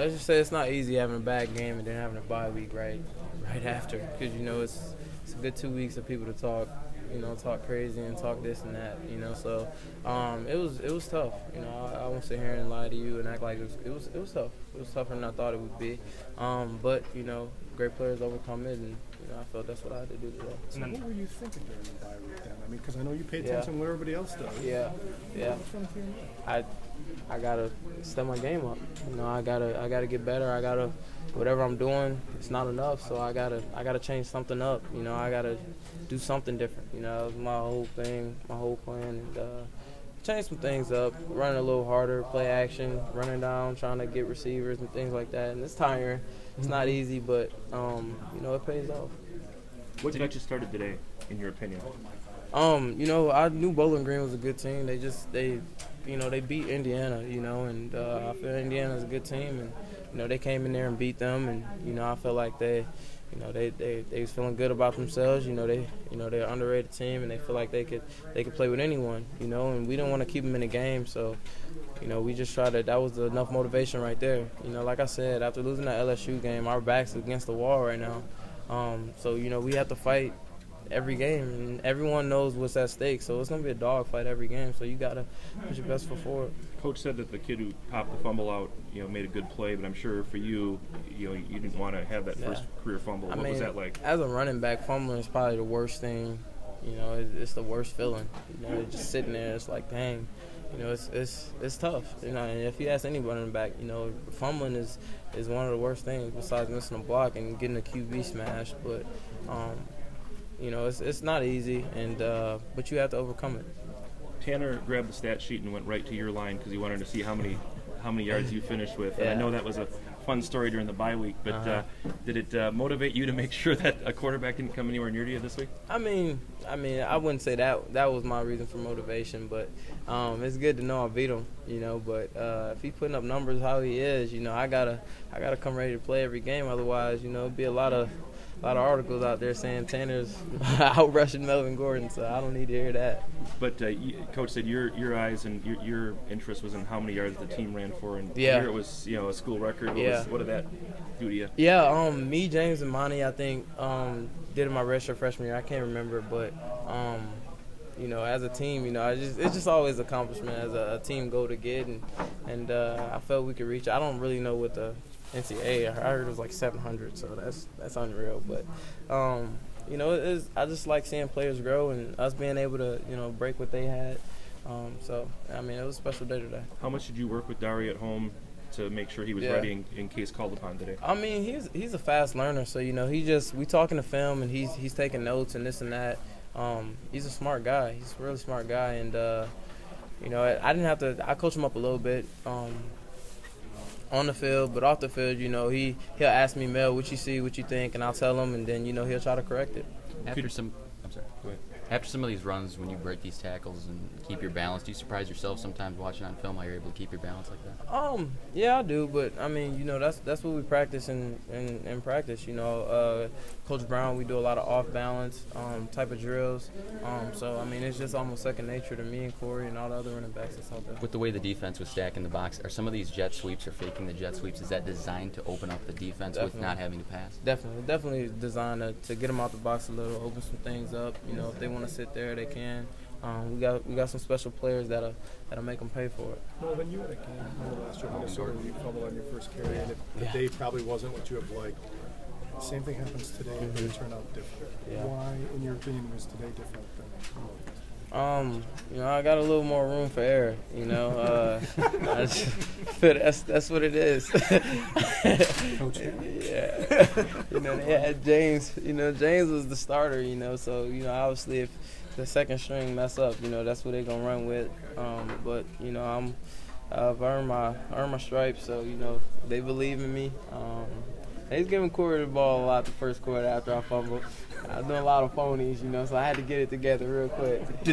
let's just say it's not easy having a bad game and then having a bye week right after, because it's a good 2 weeks of people to talk. Talk crazy and talk this and that. So it was tough. I won't sit here and lie to you and act like it was tough. It was tougher than I thought it would be. But great players overcome it, and I felt that's what I had to do today. So what were you thinking during the bye week then? I mean, because I know you pay attention to what everybody else does. Yeah. I gotta step my game up. I gotta get better. Whatever I'm doing, it's not enough. So I gotta change something up. I gotta do something different. That was my whole thing, my whole plan, and change some things up. Running a little harder, play action, running down, trying to get receivers and things like that. And it's tiring. It's not easy, but it pays off. What got you started today, in your opinion? I knew Bowling Green was a good team. They beat Indiana, and I feel Indiana's a good team, and they came in there and beat them, and I felt like they was feeling good about themselves. They're an underrated team, and they feel like they could play with anyone, and we didn't want to keep them in the game, so we just tried to. That was enough motivation right there. Like I said, after losing that LSU game, our backs against the wall right now. So we have to fight every game, and everyone knows what's at stake. So it's gonna be a dog fight every game. So you gotta put your best foot forward. Coach said that the kid who popped the fumble out, made a good play, but I'm sure for you, you didn't want to have that first career fumble. What was that like? As a running back, fumbling is probably the worst thing. It's the worst feeling. Just sitting there, it's like, dang. It's tough. And if you ask any running back, fumbling is one of the worst things besides missing a block and getting a QB smash. But it's not easy, and but you have to overcome it. Tanner grabbed the stat sheet and went right to your line because he wanted to see how many yards you finished with. And I know that was a fun story during the bye week, but did it motivate you to make sure that a quarterback didn't come anywhere near to you this week? I mean, I wouldn't say that was my reason for motivation, but it's good to know I beat him, But if he's putting up numbers how he is, I gotta come ready to play every game. Otherwise, it'd be a lot of articles out there saying Tanner's out rushing Melvin Gordon, so I don't need to hear that. But Coach said your eyes and your interest was in how many yards the team ran for, and here it was a school record. What did that do to you? Yeah, me, James, and Monty, I think did it my redshirt freshman year. I can't remember, but as a team, it's just always accomplishment as a team goal to get, and I felt we could reach. I don't really know what the NCAA, I heard it was like 700, so that's unreal. But I just like seeing players grow and us being able to break what they had. So it was a special day today. How much did you work with Dari at home to make sure he was ready in case called upon today? He's a fast learner, so we talking to film and he's taking notes and this and that. He's a smart guy. He's a really smart guy, and I didn't have to. I coached him up a little bit. On the field, but off the field, he'll ask me, Mel, what you see, what you think, and I'll tell him, and then, he'll try to correct it. After some of these runs, when you break these tackles and keep your balance, do you surprise yourself sometimes watching on film how you're able to keep your balance like that? Yeah, I do, but that's what we practice in practice. Coach Brown, we do a lot of off balance type of drills. So it's just almost second nature to me and Corey and all the other running backs that's out there. With the way the defense was stacking the box, are some of these jet sweeps or faking the jet sweeps? Is that designed to open up the defense with not having to pass? Definitely designed to get them out the box a little, open some things up. If they want to sit there, they can. We got some special players that'll make them pay for it. Well, when you had a game last year, Minnesota, you fumbled on your first carry, and the day probably wasn't what you have liked. The same thing happens today, but it turned out different. Yeah. Why, in your opinion, was today different than I got a little more room for error. I just feel that's what it is. Coach? Yeah. They had James. James was the starter. So obviously if the second string mess up, that's what they're gonna run with. But I've earned my stripes, so they believe in me. They was giving Corey the ball a lot the first quarter after I fumbled. I was doing a lot of phonies, so I had to get it together real quick.